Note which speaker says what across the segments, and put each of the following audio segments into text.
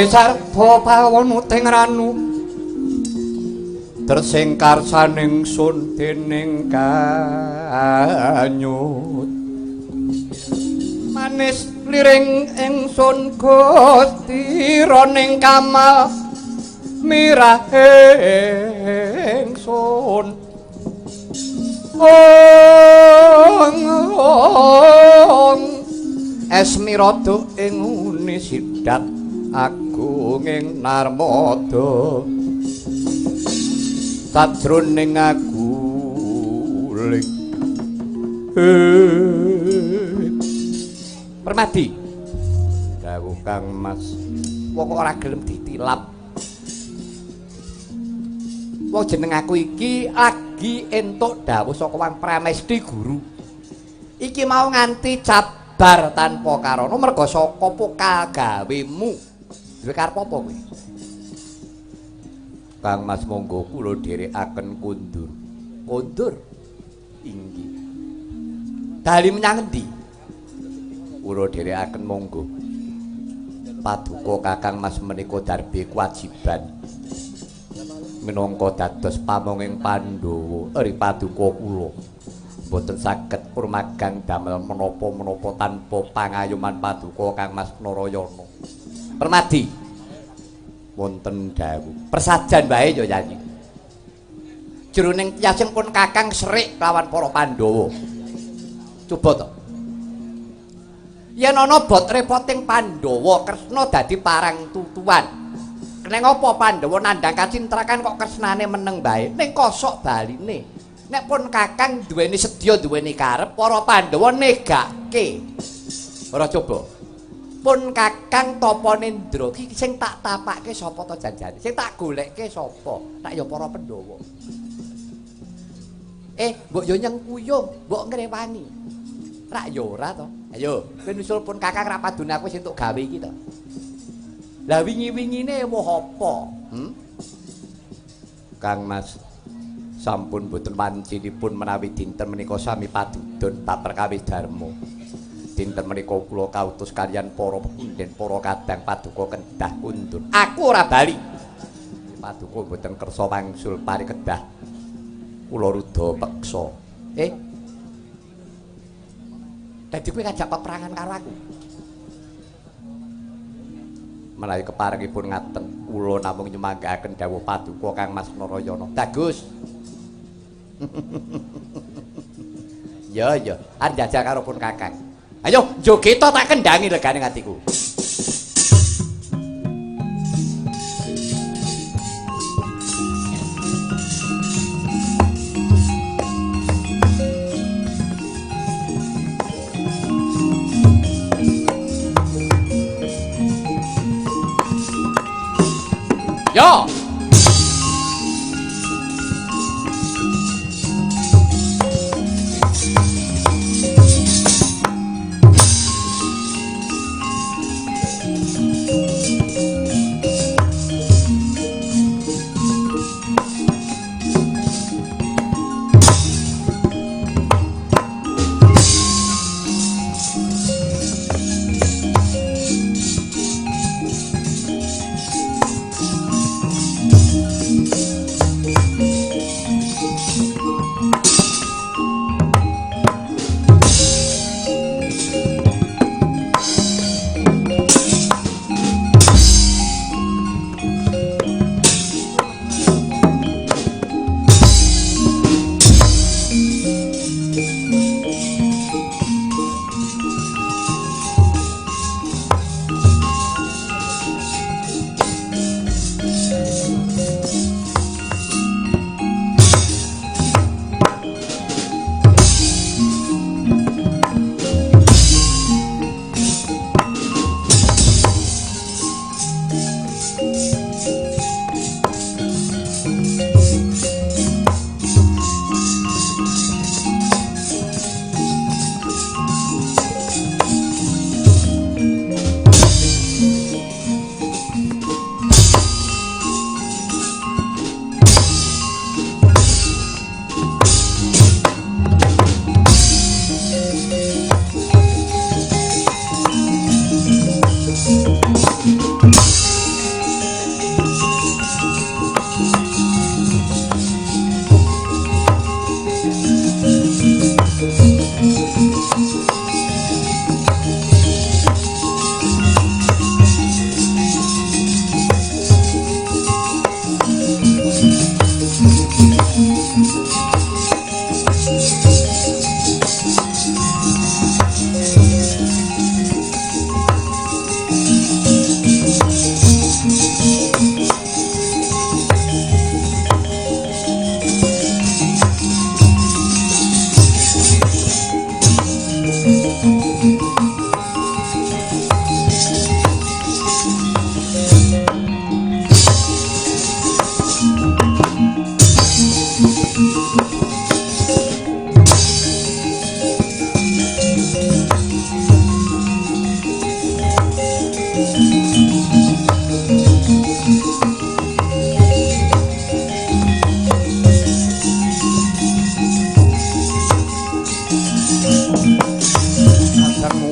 Speaker 1: sarta pawon teng ranu tersingkar saning sun dening kanyut manis liring ingsun Gusti roning kamal mirah ingsun esmirada ing uni sidat agung ing narmada sajroning aguling Permadi dawuh Kang Mas wong ora gelem ditilap wong jeneng aku iki lagi entuk dawuh saka Wang Pramesti Guru iki mau nganti jabar tanpa karana merga saka pokal gawemu duwe karep apa kowe Kang Mas monggo kula dherekaken kondur inggih dali menyang endi kula dherekaken monggo paduka Kakang Mas menika darbe kewajiban minangka dados pamonging Pandhawa ri paduka kula boten saged purmagang damel menapa-menapa tanpa pangayoman paduka Kang Mas Narayana Permadi wonten dawuh persajan wae ya Yayi jroning tiyasing pun Kakang serik lawan para Pandhawa coba to yen ana bot repoting Pandhawa Kresna dadi parang tutuan ning apa Pandhawa nandhang kacintrakan kok kresnane meneng bae ning kosok baline nek pun Kakang duweni sedya duweni karep para Pandhawa negake ora coba pun Kakang Tapanendra iki sing tak tapake sapa to janjane sing tak golekke sapa tak ya para Pandhawa mbok yo nyengkuyung mbok ngrewangi rak yo ora to ayo kowe nusul pun Kakang ra padune aku wis entuk gawe iki to lah wingi-wingine woh apa Kang Mas sampun boten wancinipun menawi dinten menika sami padudon tak perkawis darma dinten menika kula kautus kaliyan para pepundhen para kadang paduka kedah kundur aku ora bali paduka boten kersa wangsul parikedah kula rudha peksa dadi kowe ngajak peperangan karo aku menawi keparengipun ngaten kula namung nyemanggaken dawuh paduka Kang Mas Narayana bagus ya arep jajal karo pun Kakang ayo jogeto tak kendangi regane atiku yo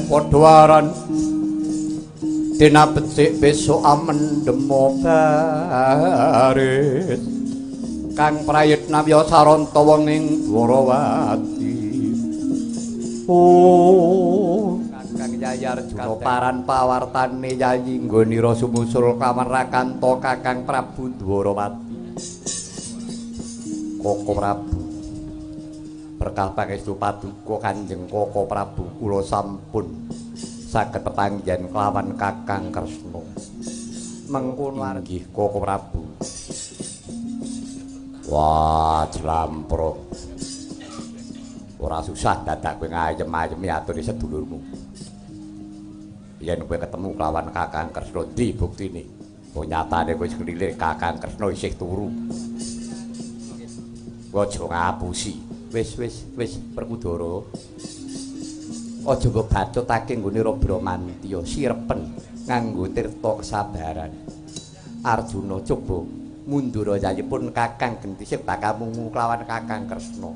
Speaker 1: Podwaran dina becik besok amendemo baris kang prayitna ya saranta wong ing Dwarawati Kakang Yayar Juna paran pawartane yayi nggonira sumusul kamarakanto Kakang Prabu Dwarawati Koko Prabu berkah pangestu paduka Kanjeng Koko Prabu kula sampun saged pepanggihan kelawan Kakang Kresna mengkono inggih Koko Prabu. Wah jlampro ora susah dadak kowe ngayem-ayemi aturi sedulurmu yen kowe ketemu kelawan Kakang Kresna ndi buktine kok nyatane kowe ngelilir Kakang Kresna isih turu aja ngapusi. Wis Perkudara. Aja mbok batutake nggone Bramantya sirepen nganggo tirta kesabaran. Arjuna coba mundur yayipun Kakang Gentisik bakal mungu kelawan Kakang Kresna.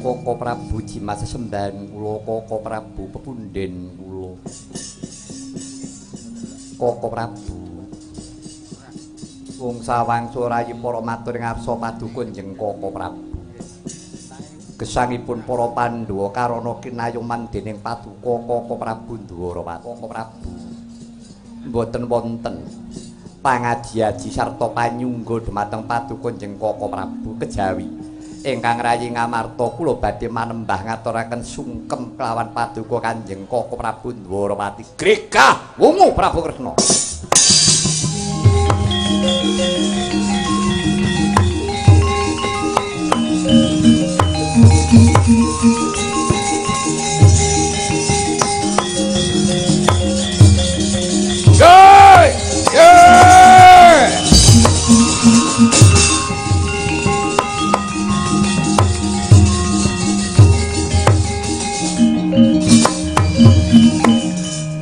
Speaker 1: Koko Prabu Jimat sesembahan kula Koko Prabu pepunden kula Koko Prabu wong sawangsa rayi para matur ngarsa paduka njeng Koko Prabu gesangipun para Pandhawa karana kinayoman dening paduka Koko Prabu Dwarawati Koko Prabu mboten wonten pangaji-aji sarta panyungga dhumateng paduka njeng Koko Prabu kejawi ingkang rayi ngamarta kula badhe manembah ngaturaken sungkem kelawan paduka Kanjeng Koko Prabu Dwarawati gregah wungu Prabu Kresna.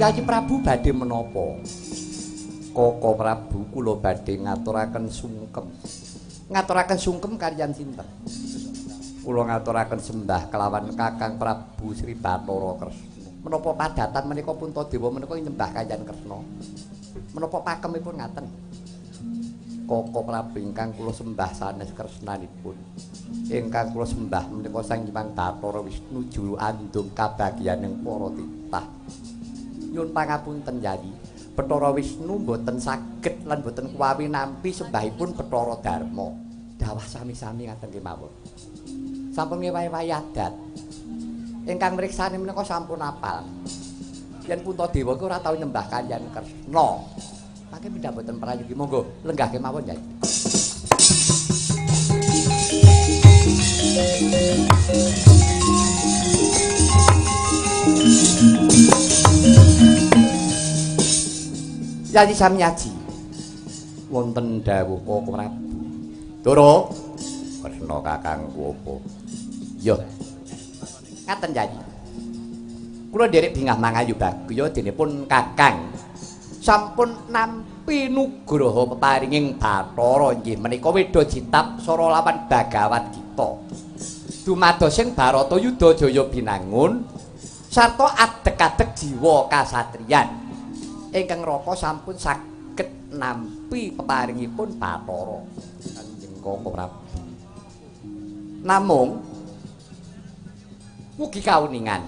Speaker 1: Yayi Prabu badhe menapa? Koko Prabu kula badhe ngaturaken sungkem. Ngaturaken sungkem kaliyan sinten? Kula ngaturaken sembah kelawan Kakang Prabu Sri Bathara Kresna. Menapa padatan menika Puntadewa menika nyembah kaliyan Kresna? Menapa pakemipun ngaten? Koko Prabu ingkang kula sembah sanes kresnanipun. Ingkang kula sembah menika Sang Hyang Bathara Wisnu juru andung kabagyaning para titah. Nyuwun pangapunten Yayi, Bathara Wisnu boten saged lan boten kuwawi nampi sembahipun Bathara Darma. Dawah sami-sami ngaten kemawon. Sampun ngewahi-wahi adat. Ingkang mriksani menika sampun apal. Yen Puntadewa ki ora tau nyembah kaliyan Kresna. Mangke pindah boten prayogi monggo lenggah kemawon Yayi. Yayi Samyaji wonten dawuh Koko Prabu. Dara Kresna kakangku apa? Ya. Ngaten Yayi. Kula nderek bingah mangayu bagya denipun Kakang sampun nampi nugraha peparinging Bathara inggih menika Weda Jitap Sara lawan Bagawat kita. Dumadosing Barata Yuda Jaya binangun sarta adeg-adeg jiwa kasatriyan. Ingkang raka sampun saged nampi peparingipun Bathara Kanjeng Koko Prabu. Namung mugi kauningan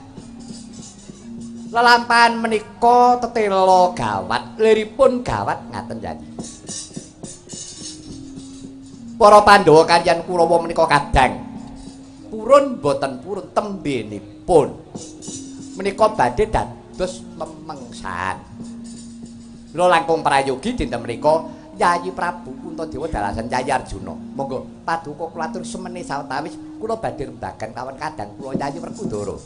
Speaker 1: lelampahan menika tetela gawat liripun gawat ngaten Yayi. Para Pandhawa kaliyan Kurawa menika kadang purun boten purun tembenipun menika badhe dados memengsan. Kula langkung prayogi dinten menika Yayi Prabu Puntadewa dalasan Yayi Arjuna. Monggo paduka kula atur semene sawetawis kula badhe rembagan kawan kadang kula Yayi Werkudara.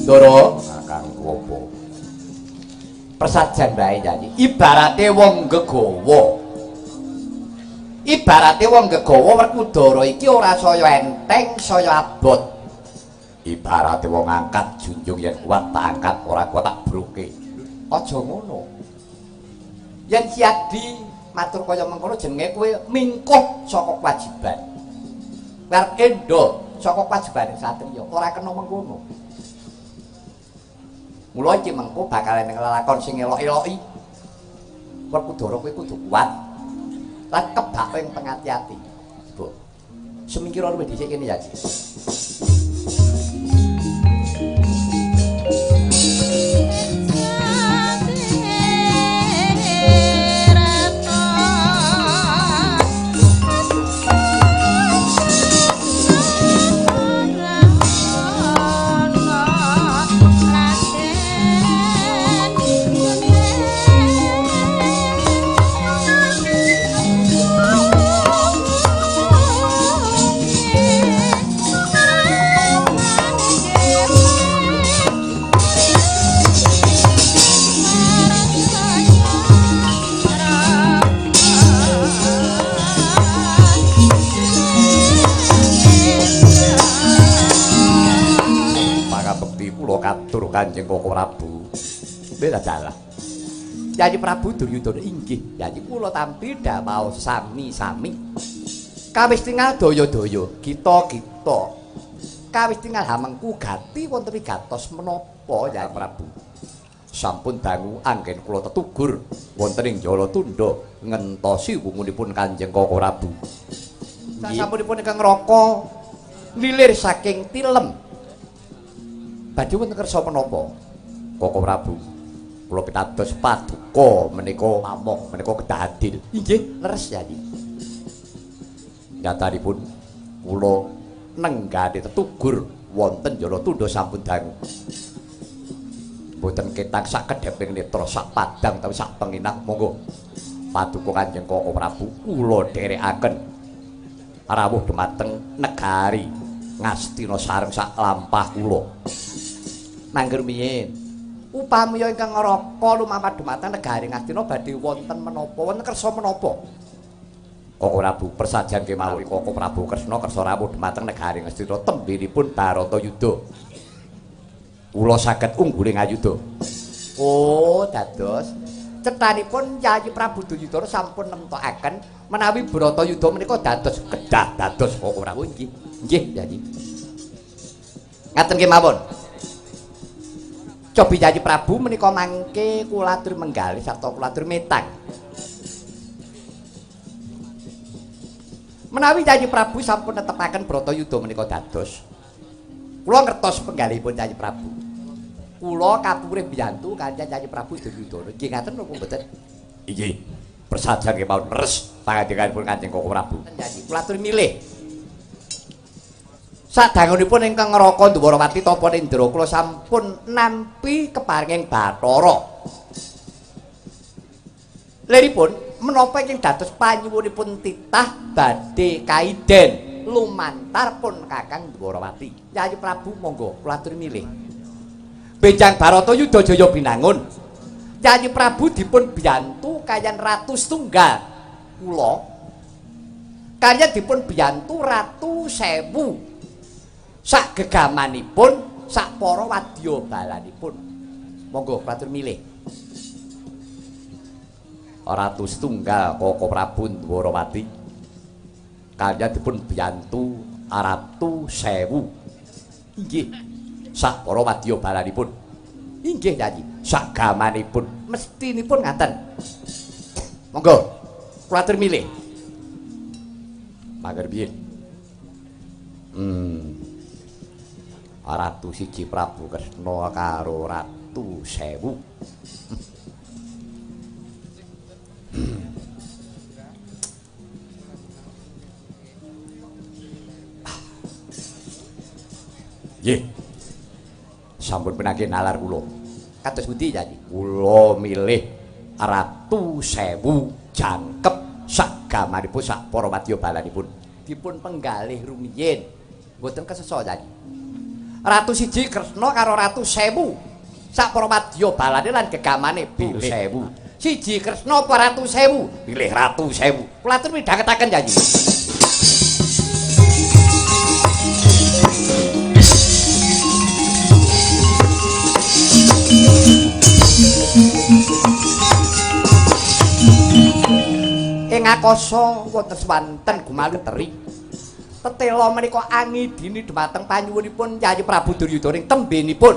Speaker 1: Doro Kakang Wopo persajan bae Yayi ibarate wong gegawa Werkudara iki ora saya enteng saya abot ibarate wong angkat junjung yen kuat tak angkat ora kuat tak broke aja ngono yen Siadi matur kaya mengkono jenenge kowe mingkuh saka kewajiban karo endo saka kewajibane satriya ora kena mengkono. Mula iki mengko bakal ning lelakon sing elok-eloki. Werkudara kowe kudu kuat. Lan kebak ing pengati-ati. Bu. Semingkira luwih dhisik kene ya. Katur Kanjeng Koko Prabu. Beda dalah. Yayi Prabu Duryudana inggih, Yayi kula tampi dawuh sami-sami. Kawis tinggal daya-daya, kita-kita. Kawis tinggal hamengku gati wonten wigatos menapa Yayi Prabu? Sampun dangu anggen kula tetugur wonten ing Jalatunda ngentosi wungunipun Kanjeng Koko Prabu. Sasampunipun ingkang ngraka lilir saking tilem. Badhe wonten kersa menapa? Koko Prabu. Kula pitados paduka menika pamong menika kedah adil. Inggih, leres Yayi. Nyatanipun kula nenggane tetugur wonten Jalatunda sampun dangu. Mboten ketang sak kedheping netra sak padang tapi sak penginang monggo. Paduka Kanjeng Koko Prabu kula dherekaken rawuh dhumateng negari Ngastina sareng sak lampah kula. Nangger miyin upamaya ingkang ngraka lumampah dhumateng negari Ngastina badhe wonten menapa wonten kersa menapa Koko Prabu persajan kemawon Koko Prabu Kresna kersa rawuh dhumateng negari Ngastina tembinipun Baratayuda kula saged ungguling ayuda. Oh dados cethanipun Yayi Prabu Duryudana sampun nemtokaken menawi Baratayuda menika dados kedah dados Koko Prabu nggih nggih Yayi ngaten kemawon. Cobi Yayi Prabu menika mangke kula atur menggalih sarta kula atur metang. Menawi Yayi Prabu sampun netepaken Bratayuda menika dados. Kula ngertos penggalihipun Yayi Prabu. Kula kapurih mbiyantu kanjeng Yayi Prabu Duryudana. Nggih ngaten napa mboten? Inggih. Persajan kemawon leres pangandikanipun Kanjeng Koko Prabu. Yayi kula atur milih. Sadangunipun ingkang ngraka Dwarawati Tapa Nindra kula sampun nampi keparinging Bathara. Liripun menapa ingkang dados panyuwunipun titah badhe kaiden lumantar pun Kakang Dwarawati. Yayi Prabu monggo kula atur milih. Benjang Baratayuda Jaya binangun. Yayi Prabu dipun biyantu kayan Ratu Setunggal kula. Kaliyan dipun biyantu Ratu Sewu. Sak gegamanipun sak para wadya balanipun. Monggo klatur milih. Ratu setunggal Koko Prabu Dwarawati kaliyan dipun biyantu Ratu Sewu. Inggih, sak para wadya balanipun. Inggih Yayi, sak gamanipun mestinipun ngaten. Monggo, kula atur milih. Mager piye? Ratu siji Prabu Kresna karo Ratu Sewu. Nggih. Sampun penangke nalar kula. Kados pundi Yayi? Kula milih Ratu Sewu jangkep sak gamanipun sak para wadya balanipun. Dipun penggalih rumiyin. Mboten kesesa Yayi. Ratu siji Kresna karo Ratu Sewu. Sak para wadya balane lan gegamane pilih Sewu. Siji Kresna apa Ratu Sewu? Pilih Ratu Sewu. Kula atur midhangetaken Yayi. Ing akasa wonten swanten gumalu teri. Tetela menika angidini dhumateng panyuwunipun Yayi Prabu Duryudana ing tembenipun.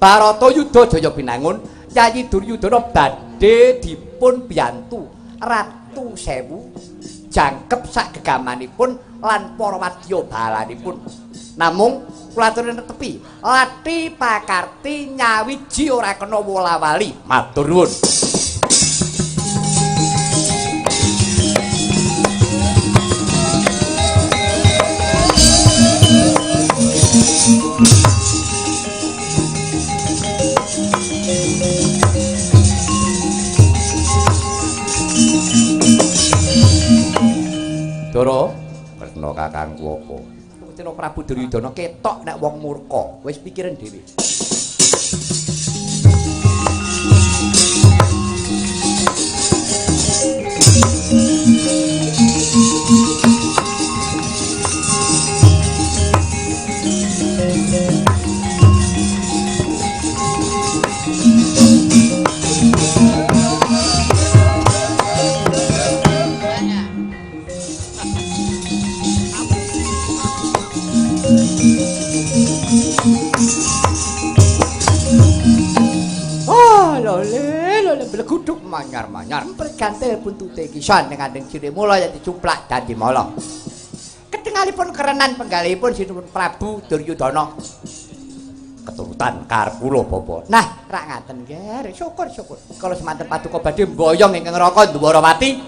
Speaker 1: Barata Yudha Jaya Binangun, Yayi Duryudana badhe dipun biyantu Ratu Sewu jangkep sak gegamanipun lan para wadya balanipun. Namung kula aturi netepi, Lati Pakarti nyawiji ora kena wola-wali. Matur nuwun. Dara, Kresna kakangku apa? Kena Prabu Duryudana ketok nek wong murka, wis pikiran dhewe. Guduk manyar-manyar pergantel buntute kisan dengan ciri mula yang dicumplak dan dimolong. Ketingalipun kerenan penggalipun sinipun Prabu Duryudana. Keturutan karep kula Bapa. Nah, rak ngaten nggih, syukur-syukur. Kalau semanten paduka badhe mboyong ingkang Raka Dwarawati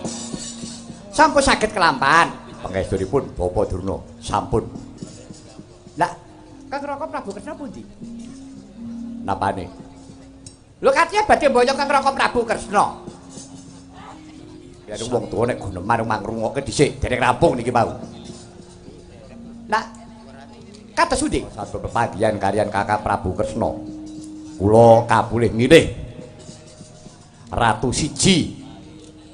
Speaker 1: sampun saged kelampahan. Pangestunipun Bapa Durna sampun. Lah, Kang Raka Prabu Kresna pundi? Napane? Lho katanya badhe mboyong Kang Raka Prabu Kresna. Ya wong tuwa nek guneman mangrungokke dhisik dereng rampung niki mau. Lah kados pundi? Satu pepanggihan kalian Kakak Prabu Kresna. Kula kapulih milih Ratu siji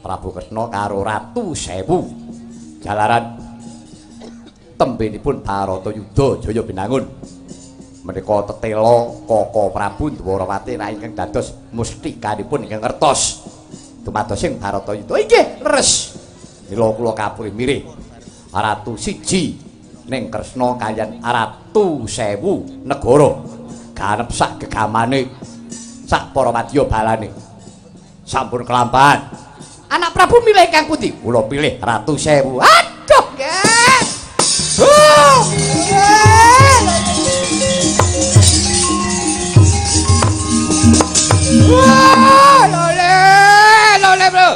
Speaker 1: Prabu Kresna karo Ratu Sewu. Jalaran tembenipun Baratayuda Jaya Binangun. Menika tetela Koko Prabu Dwarawati ra ingkang dados mustikanipun ingkang ngertos dumados ing Baratayuda. Inggih, leres. Mila kula kapulih milih Ratu siji ning Kresna kaliyan Ratu Sewu negara ganep sak gegamane sak para wadya balane. Sampun kelampahan. Anak Prabu milih ingkang pundi? Kula pilih Ratu Sewu. Aduh, nggih. Wah, lole bro.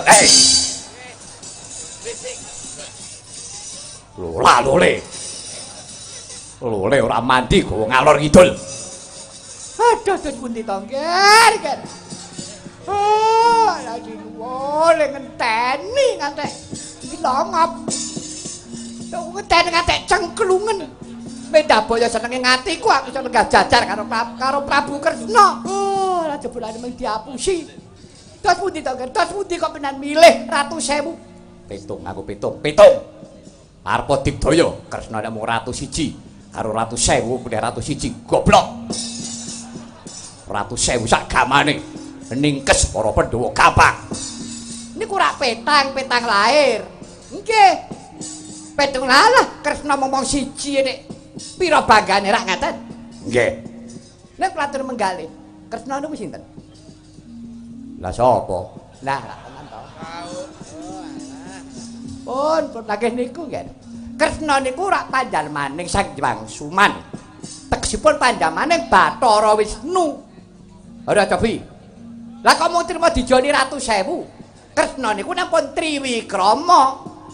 Speaker 1: Lola lole. Lole ora mandi gowo ngalor kidul. Aduh, pundi to, Nger. Oh, lagi lole ngenteni ngantek dilongop. Ngenteni ngantek cengklungen. Medabaya senenge ngatiku aku iso lenggah jajar karo Prabu Kresna. Oh, lah jebulane mung diapusi. Tos pundi to, Nger? Tos pundi kok menan milih Ratu Sewu? Pitung, aku pitung. Arep digdaya Kresna nek mung Ratu siji karo Ratu Sewu pilih Ratu siji. Goblok. Ratu Sewu sak gamane ningkes para Pandhawa gampang.
Speaker 2: niku rak petang lahir. Nggih. Petung lalah Kresna momong siji nek pira banggane rak ngaten.
Speaker 1: Nggih.
Speaker 2: Nek klatur menggalih. Kresna niku sinten?
Speaker 1: Lah sapa?
Speaker 2: Lah, tenan to. Pun lagi niku nggih. Kresna niku rak panjalmaning Sang Hyang Suman. Tegesipun panjalmaning Bathara Wisnu. Ora cobi. Lah kok mung trima dijoni Ratu Sewu. Kresna niku nampun Triwikrama,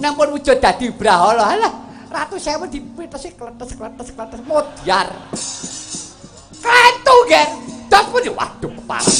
Speaker 2: nampun wujud dadi Brahala. Lah, Ratu Sewu dipitesi kletes modyar. Klentu nggih. Dos pun waduh kepareng.